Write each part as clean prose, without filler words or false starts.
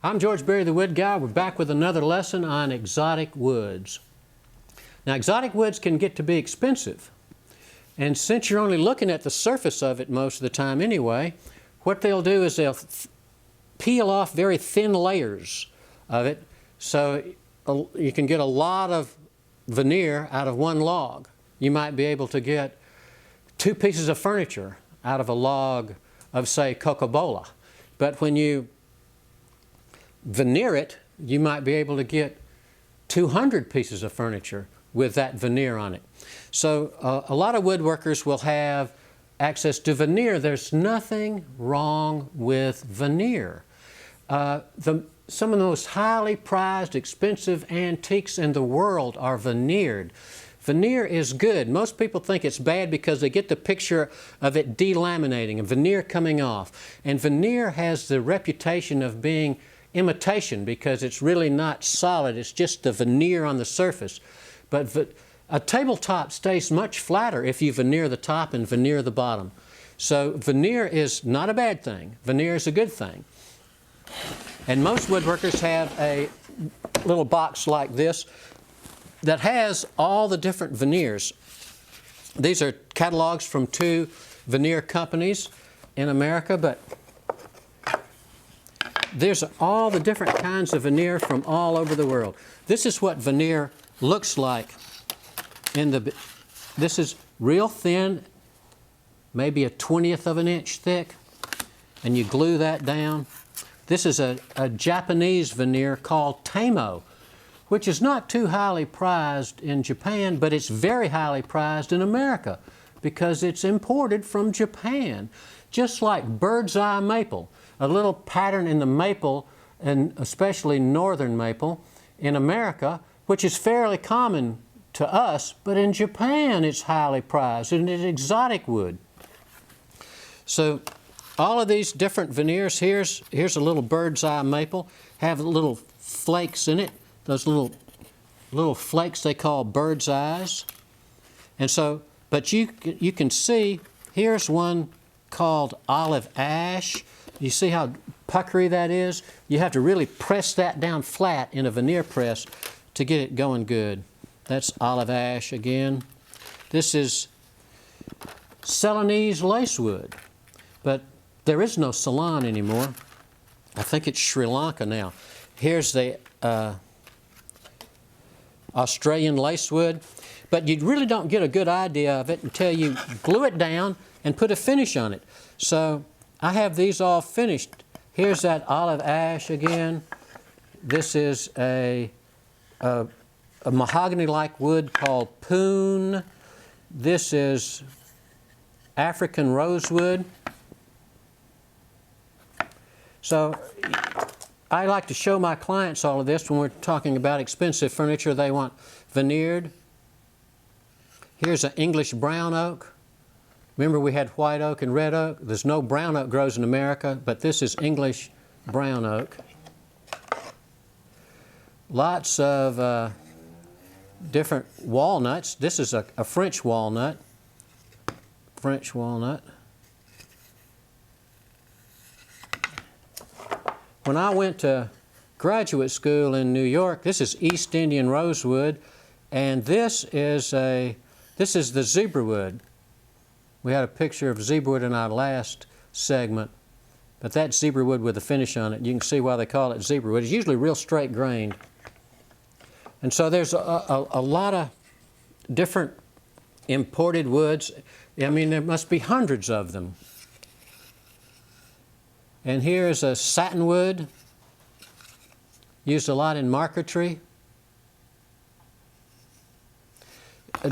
I'm George Berry, the Wood Guy. We're back with another lesson on exotic woods. Now, exotic woods can get to be expensive. And since you're only looking at the surface of it most of the time anyway, what they'll do is they'll peel off very thin layers of it so you can get a lot of veneer out of one log. You might be able to get 2 pieces of furniture out of a log of, say, cocobola. But when you veneer it, you might be able to get 200 pieces of furniture with that veneer on it. So a lot of woodworkers will have access to veneer. There's nothing wrong with veneer. Some of the most highly prized, expensive antiques in the world are veneered. Veneer is good. Most people think it's bad because they get the picture of it delaminating, a veneer coming off. And veneer has the reputation of being imitation because it's really not solid. It's just the veneer on the surface. But a tabletop stays much flatter if you veneer the top and veneer the bottom. So veneer is not a bad thing. Veneer is a good thing. And most woodworkers have a little box like this that has all the different veneers. These are catalogs from 2 veneer companies in America, but there's all the different kinds of veneer from all over the world. This is what veneer looks like. This is real thin, maybe a 1/20th of an inch thick, and you glue that down. This is a Japanese veneer called Tamo, which is not too highly prized in Japan, but it's very highly prized in America because it's imported from Japan. Just like bird's eye maple, a little pattern in the maple, and especially northern maple in America, which is fairly common to us, but in Japan it's highly prized and it's exotic wood. So all of these different veneers, here's a little bird's eye maple, have little flakes in it. Those little flakes they call bird's eyes. And so, but you can see, here's one called olive ash. You see how puckery that is? You have to really press that down flat in a veneer press to get it going good. That's olive ash again. This is Ceylonese lacewood, but there is no Ceylon anymore. I think it's Sri Lanka now. Here's the Australian lacewood, but you really don't get a good idea of it until you glue it down and put a finish on it. So I have these all finished. Here's that olive ash again. This is a mahogany-like wood called poon. This is African rosewood. So I like to show my clients all of this when we're talking about expensive furniture they want veneered. Here's an English brown oak. Remember we had white oak and red oak? There's no brown oak grows in America, but this is English brown oak. Lots of different walnuts. This is a French walnut. French walnut. When I went to graduate school in New York, this is East Indian rosewood, and this is the zebra wood. We had a picture of zebra wood in our last segment, but that's zebra wood with a finish on it. You can see why they call it zebra wood. It's usually real straight grained. And so there's a lot of different imported woods. I mean, there must be hundreds of them. And here's a satinwood, used a lot in marquetry.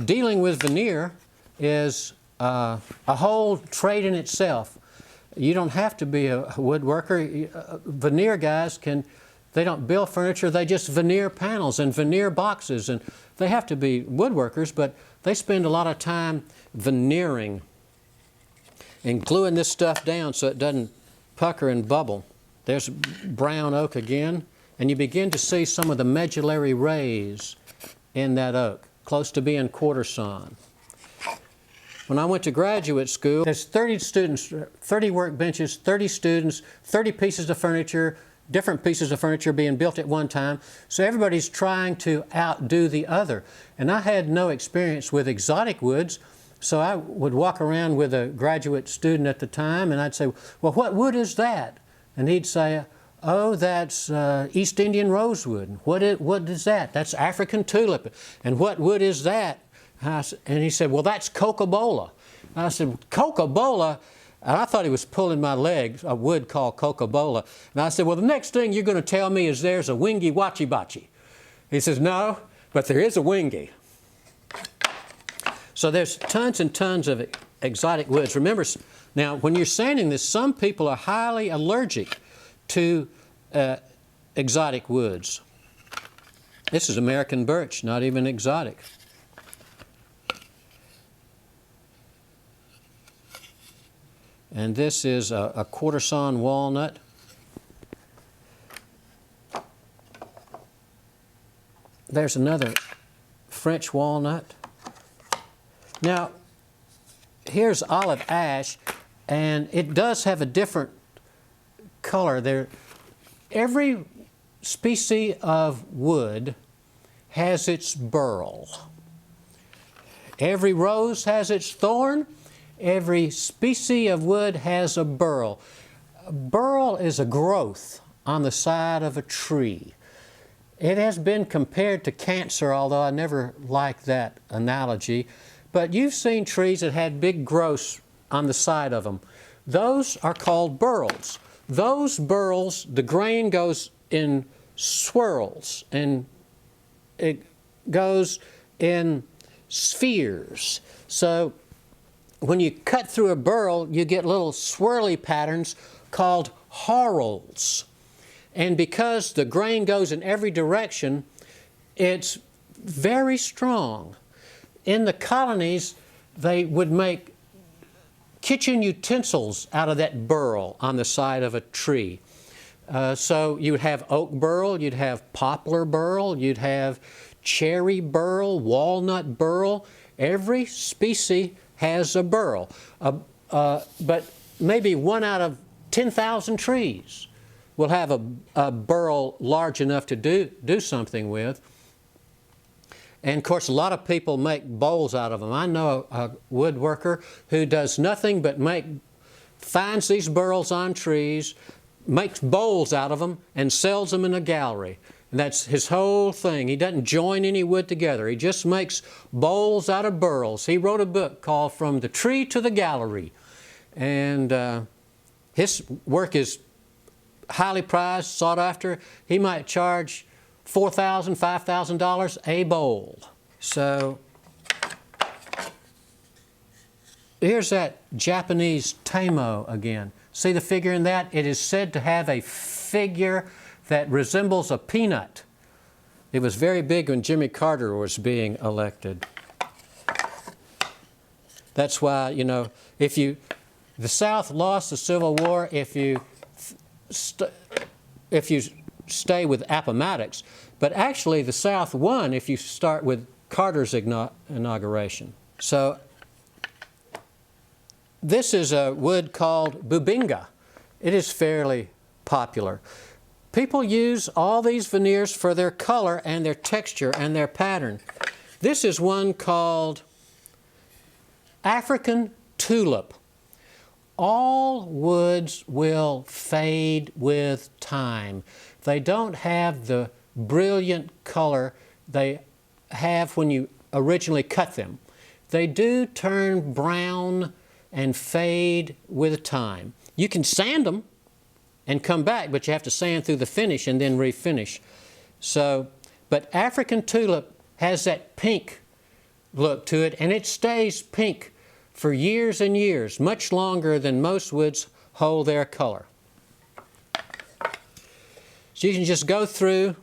Dealing with veneer is a whole trade in itself. You don't have to be a woodworker. Veneer guys they don't build furniture, they just veneer panels and veneer boxes. And they have to be woodworkers, but they spend a lot of time veneering and gluing this stuff down so it doesn't pucker and bubble. There's brown oak again, and you begin to see some of the medullary rays in that oak, close to being quarter sawn. When I went to graduate school, there's 30 students, 30 workbenches, 30 students, 30 pieces of furniture, different pieces of furniture being built at one time, so everybody's trying to outdo the other. And I had no experience with exotic woods, so I would walk around with a graduate student at the time, and I'd say, well, what wood is that? And he'd say, oh, that's East Indian rosewood. What is that? That's African tulip. And what wood is that? And he said, well, that's coca-cola. I said, coca-cola? And I thought he was pulling my leg, a wood called coca-cola. And I said, well, the next thing you're going to tell me is there's a wingy wachi-bachi. He says, no, but there is a wingy. So there's tons and tons of exotic woods. Remember, now when you're sanding this, some people are highly allergic to exotic woods. This is American birch, not even exotic. And this is a quarter sawn walnut. There's another French walnut. Now, here's olive ash, and it does have a different color there. Every species of wood has its burl. Every rose has its thorn. Every species of wood has a burl. A burl is a growth on the side of a tree. It has been compared to cancer, although I never liked that analogy. But you've seen trees that had big growths on the side of them. Those are called burls. Those burls, the grain goes in swirls, and it goes in spheres. So when you cut through a burl, you get little swirly patterns called whorls. And because the grain goes in every direction, it's very strong. In the colonies, they would make kitchen utensils out of that burl on the side of a tree. So you would have oak burl, you'd have poplar burl, you'd have cherry burl, walnut burl. Every species has a burl. But maybe 1 out of 10,000 trees will have a burl large enough to do something with. And of course, a lot of people make bowls out of them. I know a woodworker who does nothing but finds these burls on trees, makes bowls out of them, and sells them in a gallery. And that's his whole thing. He doesn't join any wood together. He just makes bowls out of burls. He wrote a book called From the Tree to the Gallery. And his work is highly prized, sought after. He might charge $4,000, $5,000 a bowl. So here's that Japanese tamo again. See the figure in that? It is said to have a figure that resembles a peanut. It was very big when Jimmy Carter was being elected. That's why, you know, the South lost the Civil War if you stay with Appomattox, but actually the South won if you start with Carter's inauguration. So this is a wood called bubinga. It is fairly popular. People use all these veneers for their color and their texture and their pattern. This is one called African tulip. All woods will fade with time. They don't have the brilliant color they have when you originally cut them. They do turn brown and fade with time. You can sand them and come back, but you have to sand through the finish and then refinish. So, but African tulip has that pink look to it, and it stays pink for years and years, much longer than most woods hold their color. So you can just go through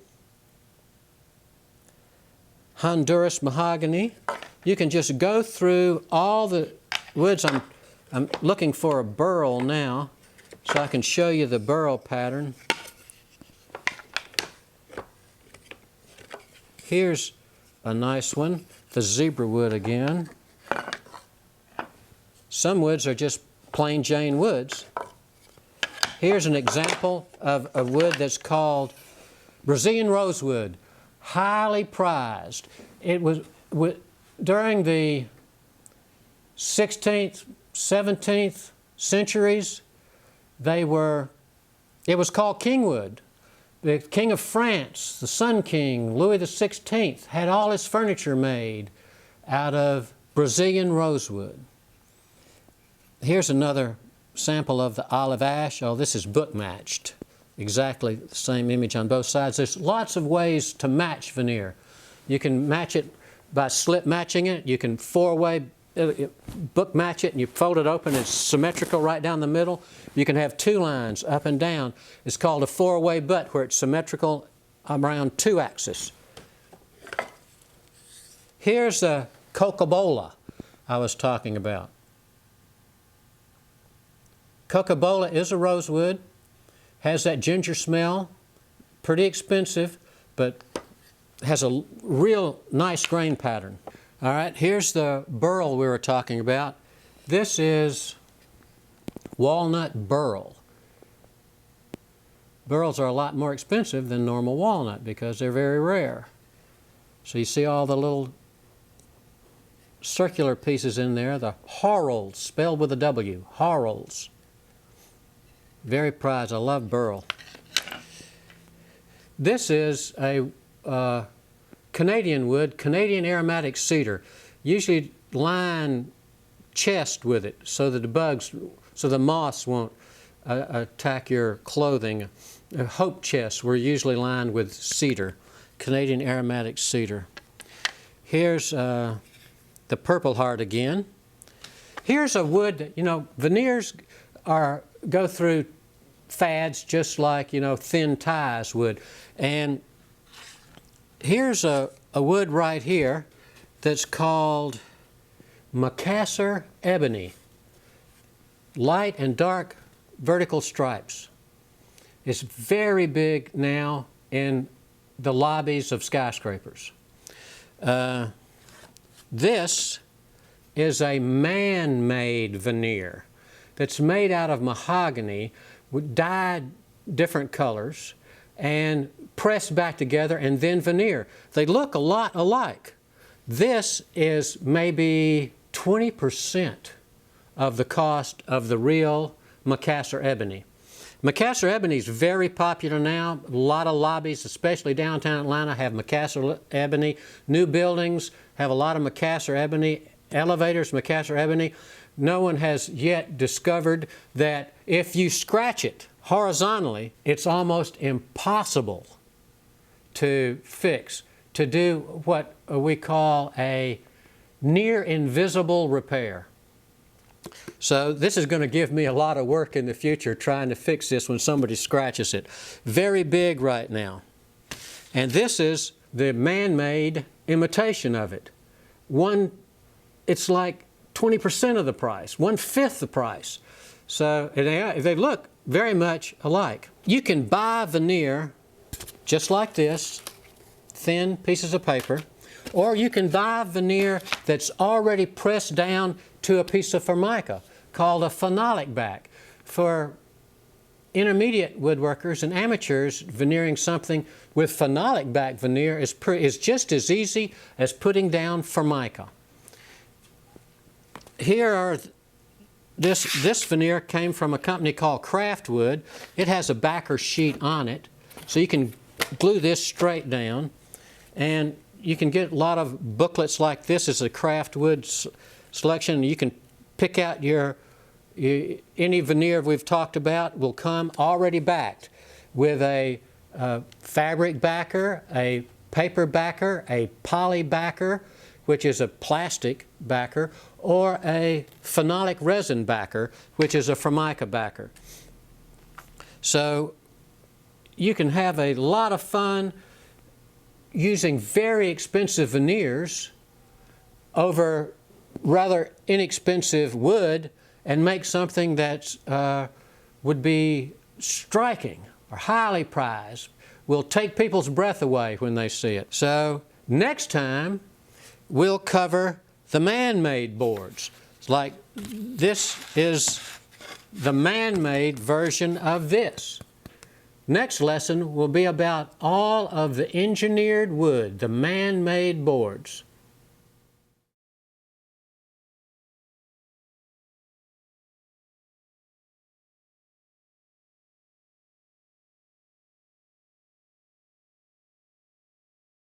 Honduras mahogany. You can just go through all the woods. I'm looking for a burl now, so I can show you the burl pattern. Here's a nice one, the zebra wood again. Some woods are just plain Jane woods. Here's an example of a wood that's called Brazilian rosewood, highly prized. It was during the 16th, 17th centuries, it was called kingwood. The King of France, the Sun King, Louis XVI, had all his furniture made out of Brazilian rosewood. Here's another sample of the olive ash. Oh, this is book matched. Exactly the same image on both sides. There's lots of ways to match veneer. You can match it by slip matching it. You can four-way book match it and you fold it open. It's symmetrical right down the middle. You can have two lines up and down. It's called a four-way butt where it's symmetrical around two axes. Here's the cocobolo I was talking about. Cocobolo is a rosewood, has that ginger smell, pretty expensive, but has a real nice grain pattern. All right, here's the burl we were talking about. This is walnut burl. Burls are a lot more expensive than normal walnut because they're very rare. So you see all the little circular pieces in there, the whorls, spelled with a W, whorls. Very prized. I love burl. This is a Canadian wood, Canadian aromatic cedar. Usually line chest with it so that the moths won't attack your clothing. Hope chests were usually lined with cedar, Canadian aromatic cedar. Here's the Purple Heart again. Here's a wood that, veneers go through fads just like, thin ties would. And here's a wood right here that's called Macassar ebony. Light and dark vertical stripes. It's very big now in the lobbies of skyscrapers. This is a man-made veneer that's made out of mahogany, dyed different colors, and pressed back together and then veneer. They look a lot alike. This is maybe 20% of the cost of the real Macassar ebony. Macassar ebony is very popular now. A lot of lobbies, especially downtown Atlanta, have Macassar ebony. New buildings have a lot of Macassar ebony. Elevators, Macassar ebony. No one has yet discovered that if you scratch it horizontally, it's almost impossible to fix, to do what we call a near invisible repair. So this is going to give me a lot of work in the future trying to fix this when somebody scratches it. Very big right now. And this is the man-made imitation of it. It's like 20% of the price, 1/5 the price. So they look very much alike. You can buy veneer just like this, thin pieces of paper, or you can buy veneer that's already pressed down to a piece of formica called a phenolic back. For intermediate woodworkers and amateurs, veneering something with phenolic back veneer is just as easy as putting down formica. This veneer came from a company called Craftwood. It has a backer sheet on it, so you can glue this straight down, and you can get a lot of booklets like this as a Craftwood selection. You can pick out any veneer we've talked about will come already backed with a fabric backer, a paper backer, a poly backer, which is a plastic backer, or a phenolic resin backer, which is a formica backer. So you can have a lot of fun using very expensive veneers over rather inexpensive wood and make something that would be striking or highly prized, will take people's breath away when they see it. So next time we'll cover the man-made boards. Like this is the man-made version of this. Next lesson will be about all of the engineered wood, the man-made boards.